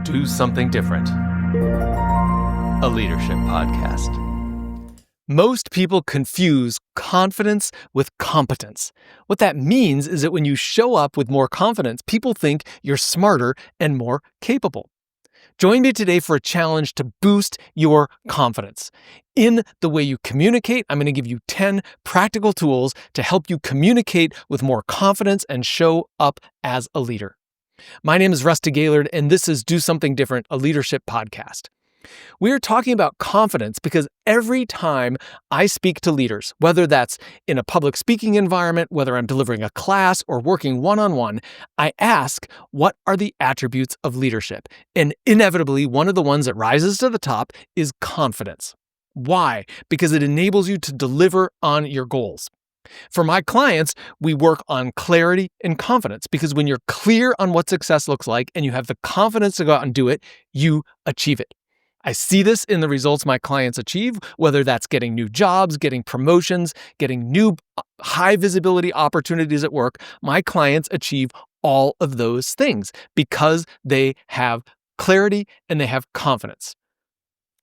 Do Something Different, a leadership podcast. Most people confuse confidence with competence. What that means is that when you show up with more confidence, people think you're smarter and more capable. Join me today for a challenge to boost your confidence. In the way you communicate, I'm going to give you 10 practical tools to help you communicate with more confidence and show up as a leader. My name is Rusty Gaylord, and this is Do Something Different, a leadership podcast. We're talking about confidence because every time I speak to leaders, whether that's in a public speaking environment, whether I'm delivering a class or working one-on-one, I ask, what are the attributes of leadership? And inevitably, one of the ones that rises to the top is confidence. Why? Because it enables you to deliver on your goals. For my clients, we work on clarity and confidence because when you're clear on what success looks like and you have the confidence to go out and do it, you achieve it. I see this in the results my clients achieve, whether that's getting new jobs, getting promotions, getting new high visibility opportunities at work. My clients achieve all of those things because they have clarity and they have confidence.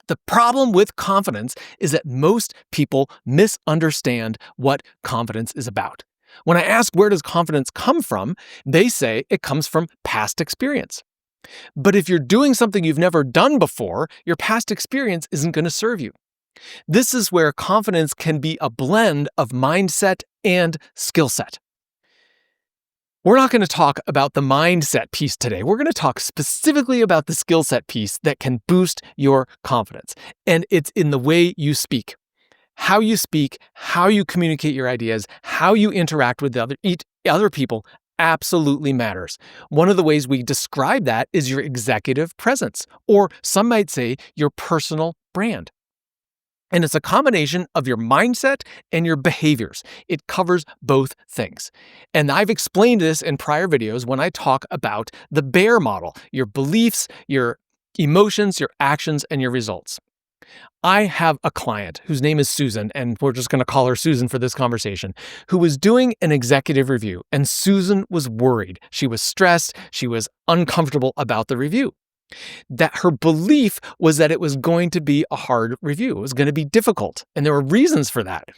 The problem with confidence is that most people misunderstand what confidence is about. When I ask where does confidence come from, they say it comes from past experience. But if you're doing something you've never done before, your past experience isn't going to serve you. This is where confidence can be a blend of mindset and skill set. We're not going to talk about the mindset piece today. We're going to talk specifically about the skill set piece that can boost your confidence. And it's in the way you speak. How you speak, how you communicate your ideas, how you interact with other people absolutely matters. One of the ways we describe that is your executive presence, or some might say your personal brand. And it's a combination of your mindset and your behaviors. It covers both things. And I've explained this in prior videos when I talk about the bear model, your beliefs, your emotions, your actions, and your results. I have a client whose name is Susan, and we're just going to call her Susan for this conversation, who was doing an executive review, and Susan was worried. She was stressed. She was uncomfortable about the review. That her belief was that it was going to be a hard review. It was going to be difficult, and there were reasons for that.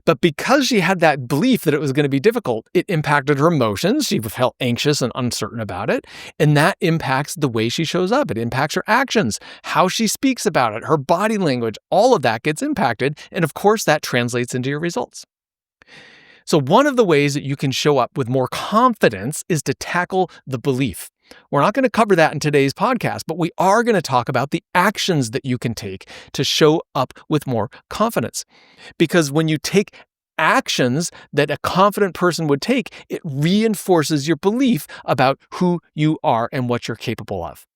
But because she had that belief that it was going to be difficult, it impacted her emotions. She felt anxious and uncertain about it, and that impacts the way she shows up. It impacts her actions, how she speaks about it, her body language. All of that gets impacted, and of course, that translates into your results. So one of the ways that you can show up with more confidence is to tackle the belief. We're not going to cover that in today's podcast, but we are going to talk about the actions that you can take to show up with more confidence. Because when you take actions that a confident person would take, it reinforces your belief about who you are and what you're capable of.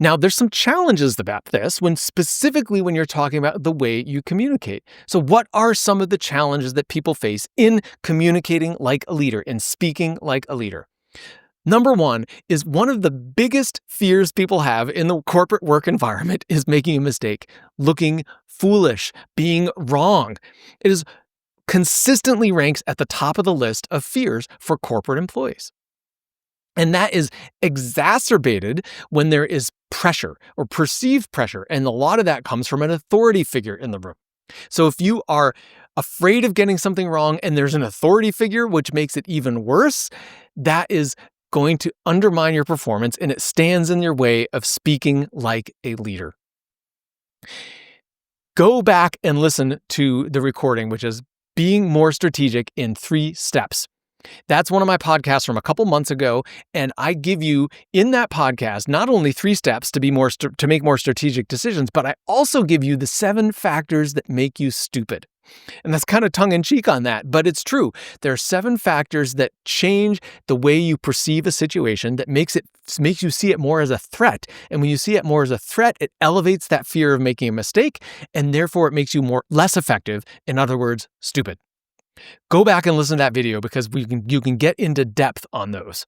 Now, there's some challenges about this specifically when you're talking about the way you communicate. So what are some of the challenges that people face in communicating like a leader, in speaking like a leader? Number one is one of the biggest fears people have in the corporate work environment is making a mistake, looking foolish, being wrong. It is consistently ranks at the top of the list of fears for corporate employees. And that is exacerbated when there is pressure or perceived pressure. And a lot of that comes from an authority figure in the room. So if you are afraid of getting something wrong and there's an authority figure, which makes it even worse, that is going to undermine your performance, and it stands in your way of speaking like a leader. Go back and listen to the recording, which is being more strategic in 3 steps. That's one of my podcasts from a couple months ago, and I give you in that podcast not only 3 steps to make more strategic decisions, but I also give you the 7 factors that make you stupid. And that's kind of tongue-in-cheek on that, but it's true. There are 7 factors that change the way you perceive a situation that makes you see it more as a threat. And when you see it more as a threat, it elevates that fear of making a mistake, and therefore it makes you less effective. In other words, stupid. Go back and listen to that video because you can get into depth on those.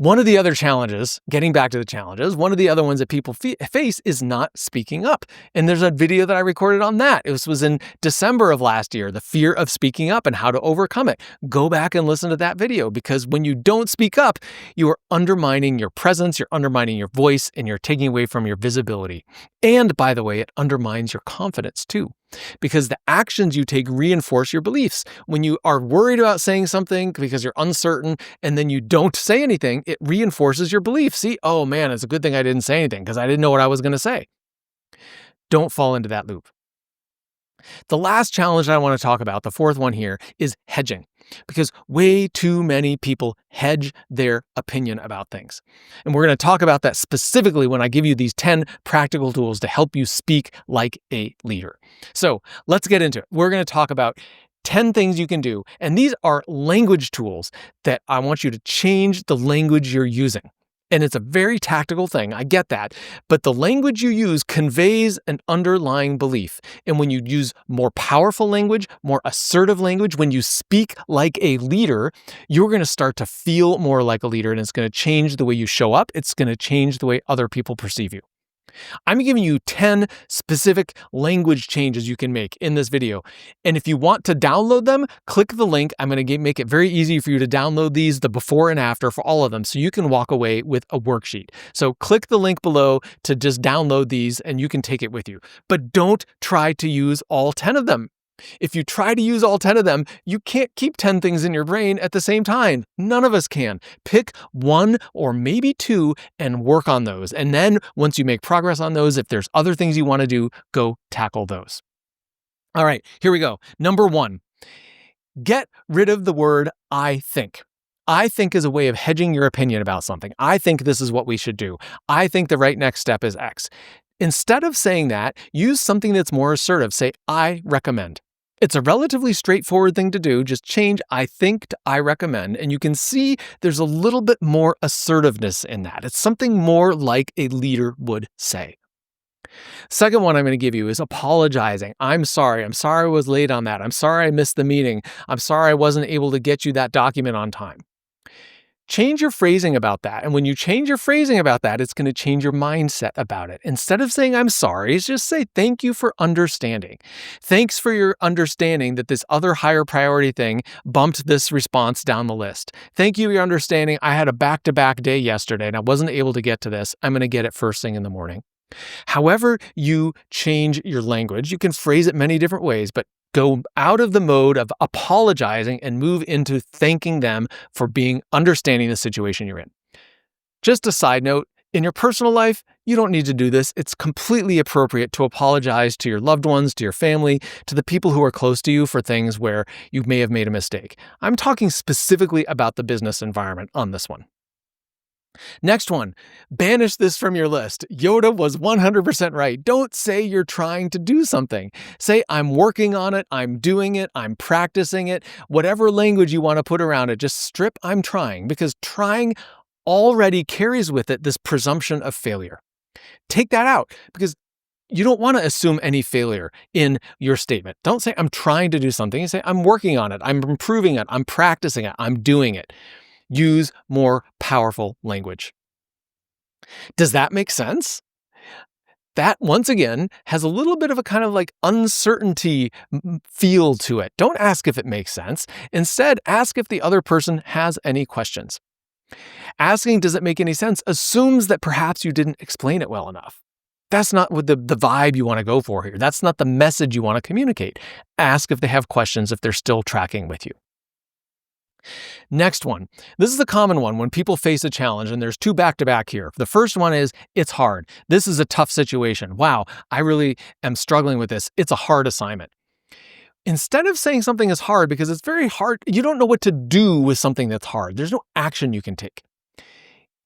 One of the other challenges, getting back to the challenges, one of the other ones that people face is not speaking up. And there's a video that I recorded on that. It was in December of last year, the fear of speaking up and how to overcome it. Go back and listen to that video, because when you don't speak up, you are undermining your presence, you're undermining your voice, and you're taking away from your visibility. And by the way, it undermines your confidence too, because the actions you take reinforce your beliefs. When you are worried about saying something because you're uncertain and then you don't say anything, it reinforces your belief. See, oh man, it's a good thing I didn't say anything because I didn't know what I was going to say. Don't fall into that loop. The last challenge I want to talk about, the fourth one here, is hedging, because way too many people hedge their opinion about things. And we're going to talk about that specifically when I give you these 10 practical tools to help you speak like a leader. So let's get into it. We're going to talk about 10 things you can do. And these are language tools that I want you to change the language you're using. And it's a very tactical thing, I get that, but the language you use conveys an underlying belief. And when you use more powerful language, more assertive language, when you speak like a leader, you're going to start to feel more like a leader, and it's going to change the way you show up. It's going to change the way other people perceive you. I'm giving you 10 specific language changes you can make in this video. And if you want to download them, click the link. I'm going to make it very easy for you to download these, the before and after for all of them, so you can walk away with a worksheet. So click the link below to just download these and you can take it with you. But don't try to use all 10 of them. If you try to use all 10 of them, you can't keep 10 things in your brain at the same time. None of us can. Pick one or maybe two and work on those. And then once you make progress on those, if there's other things you want to do, go tackle those. All right, here we go. Number 1, get rid of the word I think. I think is a way of hedging your opinion about something. I think this is what we should do. I think the right next step is X. Instead of saying that, use something that's more assertive. Say, I recommend. It's a relatively straightforward thing to do. Just change I think to I recommend, and you can see there's a little bit more assertiveness in that. It's something more like a leader would say. Second one I'm going to give you is apologizing. I'm sorry. I'm sorry I was late on that. I'm sorry I missed the meeting. I'm sorry I wasn't able to get you that document on time. Change your phrasing about that. And when you change your phrasing about that, it's going to change your mindset about it. Instead of saying, I'm sorry, just say, thank you for understanding. Thanks for your understanding that this other higher priority thing bumped this response down the list. Thank you for your understanding. I had a back-to-back day yesterday and I wasn't able to get to this. I'm going to get it first thing in the morning. However you change your language, you can phrase it many different ways, but go out of the mode of apologizing and move into thanking them for understanding the situation you're in. Just a side note, in your personal life, you don't need to do this. It's completely appropriate to apologize to your loved ones, to your family, to the people who are close to you for things where you may have made a mistake. I'm talking specifically about the business environment on this one. Next one, banish this from your list. Yoda was 100% right. Don't say you're trying to do something. Say, I'm working on it, I'm doing it, I'm practicing it. Whatever language you want to put around it, just strip I'm trying, because trying already carries with it this presumption of failure. Take that out, because you don't want to assume any failure in your statement. Don't say, I'm trying to do something. You say, I'm working on it, I'm improving it, I'm practicing it, I'm doing it. Use more powerful language. Does that make sense? That, once again, has a little bit of a kind of like uncertainty feel to it. Don't ask if it makes sense. Instead, ask if the other person has any questions. Asking, does it make any sense, assumes that perhaps you didn't explain it well enough. That's not what the vibe you want to go for here. That's not the message you want to communicate. Ask if they have questions, if they're still tracking with you. Next one. This is a common one when people face a challenge, and there's two back-to-back here. The first one is, it's hard. This is a tough situation. Wow, I really am struggling with this. It's a hard assignment. Instead of saying something is hard because it's very hard, you don't know what to do with something that's hard. There's no action you can take.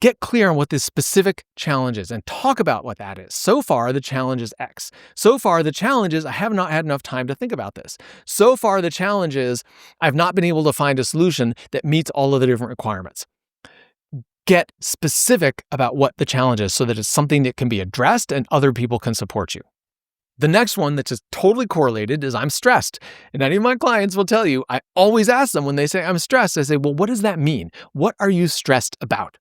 Get clear on what this specific challenge is and talk about what that is. So far, the challenge is X. So far, the challenge is I have not had enough time to think about this. So far, the challenge is I've not been able to find a solution that meets all of the different requirements. Get specific about what the challenge is so that it's something that can be addressed and other people can support you. The next one that's just totally correlated is I'm stressed. And any of my clients will tell you, I always ask them when they say I'm stressed, I say, well, what does that mean? What are you stressed about?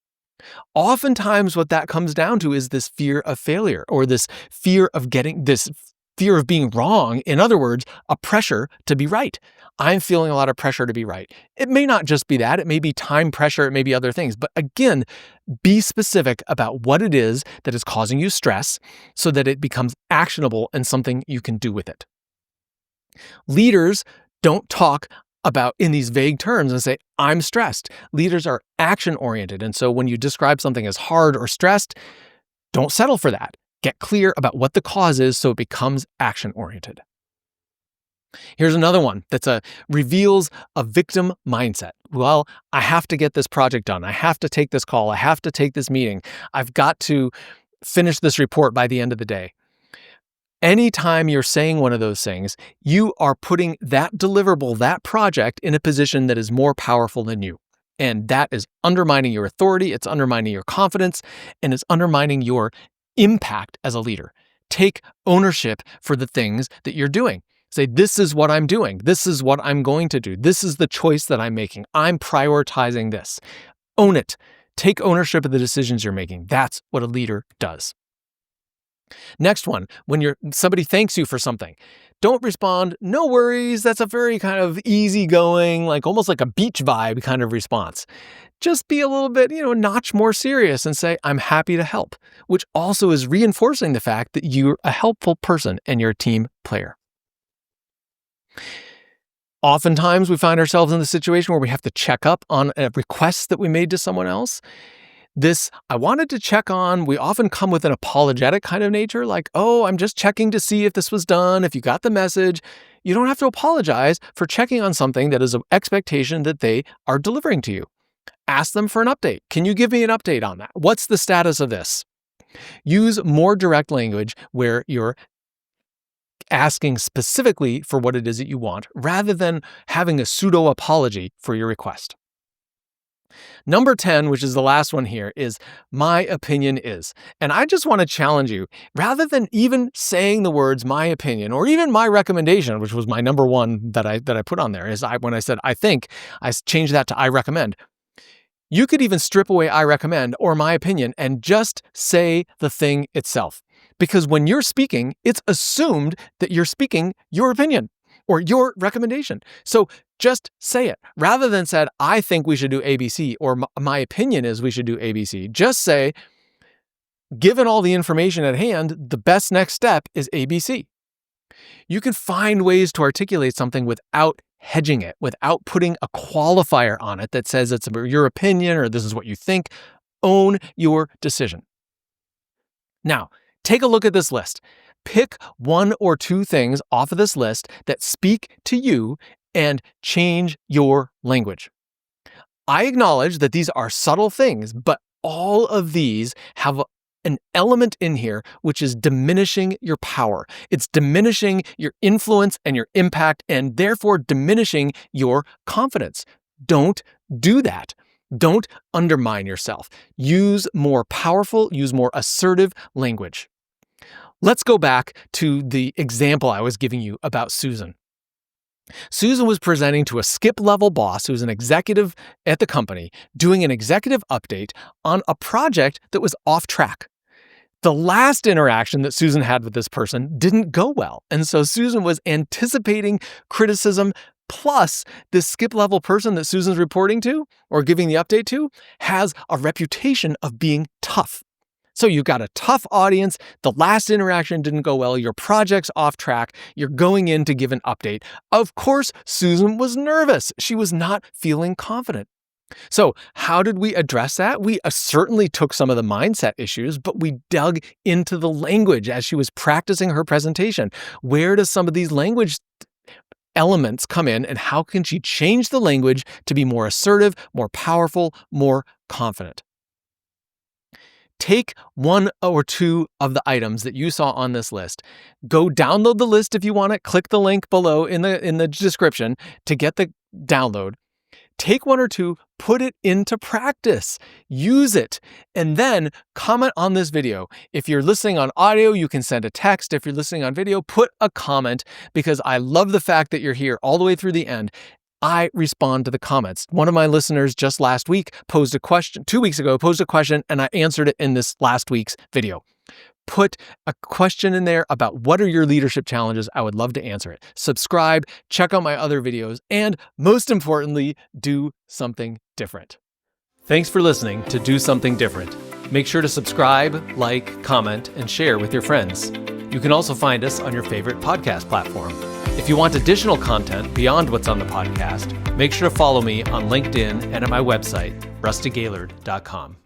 Oftentimes, what that comes down to is this fear of failure or this fear of being wrong. In other words, a pressure to be right. I'm feeling a lot of pressure to be right. It may not just be that. It may be time pressure. It may be other things. But again, be specific about what it is that is causing you stress so that it becomes actionable and something you can do with it. Leaders don't talk about in these vague terms and say, I'm stressed. Leaders are action oriented. And so when you describe something as hard or stressed, don't settle for that. Get clear about what the cause is so it becomes action oriented. Here's another one that reveals a victim mindset. Well, I have to get this project done. I have to take this call. I have to take this meeting. I've got to finish this report by the end of the day. Anytime you're saying one of those things, you are putting that deliverable, that project, in a position that is more powerful than you. And that is undermining your authority, it's undermining your confidence, and it's undermining your impact as a leader. Take ownership for the things that you're doing. Say, this is what I'm doing. This is what I'm going to do. This is the choice that I'm making. I'm prioritizing this. Own it. Take ownership of the decisions you're making. That's what a leader does. Next one, when somebody thanks you for something, don't respond, no worries. That's a very kind of easygoing, almost like a beach vibe kind of response. Just be a little bit, a notch more serious and say, I'm happy to help, which also is reinforcing the fact that you're a helpful person and you're a team player. Oftentimes, we find ourselves in the situation where we have to check up on a request that we made to someone else. This, I wanted to check on, we often come with an apologetic kind of nature, like, oh, I'm just checking to see if this was done, if you got the message. You don't have to apologize for checking on something that is an expectation that they are delivering to you. Ask them for an update. Can you give me an update on that? What's the status of this? Use more direct language where you're asking specifically for what it is that you want, rather than having a pseudo apology for your request. Number 10, which is the last one here, is my opinion is. And I just want to challenge you, rather than even saying the words my opinion or even my recommendation, which was my number one that I put on there, is when I said I think, I changed that to I recommend. You could even strip away I recommend or my opinion and just say the thing itself. Because when you're speaking, it's assumed that you're speaking your opinion or your recommendation. So just say it. Rather than said, I think we should do ABC or my opinion is we should do ABC. Just say, given all the information at hand, the best next step is ABC. You can find ways to articulate something without hedging it, without putting a qualifier on it that says it's your opinion or this is what you think. Own your decision. Now, take a look at this list. Pick one or two things off of this list that speak to you and change your language. I acknowledge that these are subtle things, but all of these have an element in here which is diminishing your power. It's diminishing your influence and your impact, and therefore diminishing your confidence. Don't do that. Don't undermine yourself. Use more powerful, use more assertive language. Let's go back to the example I was giving you about Susan. Susan was presenting to a skip-level boss who's an executive at the company, doing an executive update on a project that was off track. The last interaction that Susan had with this person didn't go well, and so Susan was anticipating criticism, plus this skip-level person that Susan's reporting to or giving the update to has a reputation of being tough. So you've got a tough audience, the last interaction didn't go well, your project's off track, you're going in to give an update. Of course, Susan was nervous. She was not feeling confident. So how did we address that? We certainly took some of the mindset issues, but we dug into the language as she was practicing her presentation. Where does some of these language elements come in, and how can she change the language to be more assertive, more powerful, more confident? Take one or two of the items that you saw on this list. Go download the list if you want it. Click the link below in the description to get the download. Take one or two, put it into practice, use it, and then comment on this video. If you're listening on audio, you can send a text. If you're listening on video, put a comment, because I love the fact that you're here all the way through the end. I respond to the comments. One of my listeners just last week posed a question, 2 weeks ago, posed a question, and I answered it in this last week's video. Put a question in there about what are your leadership challenges. I would love to answer it. Subscribe, check out my other videos, and most importantly, do something different. Thanks for listening to Do Something Different. Make sure to subscribe, like, comment, and share with your friends. You can also find us on your favorite podcast platform. If you want additional content beyond what's on the podcast, make sure to follow me on LinkedIn and at my website, rustygaylord.com.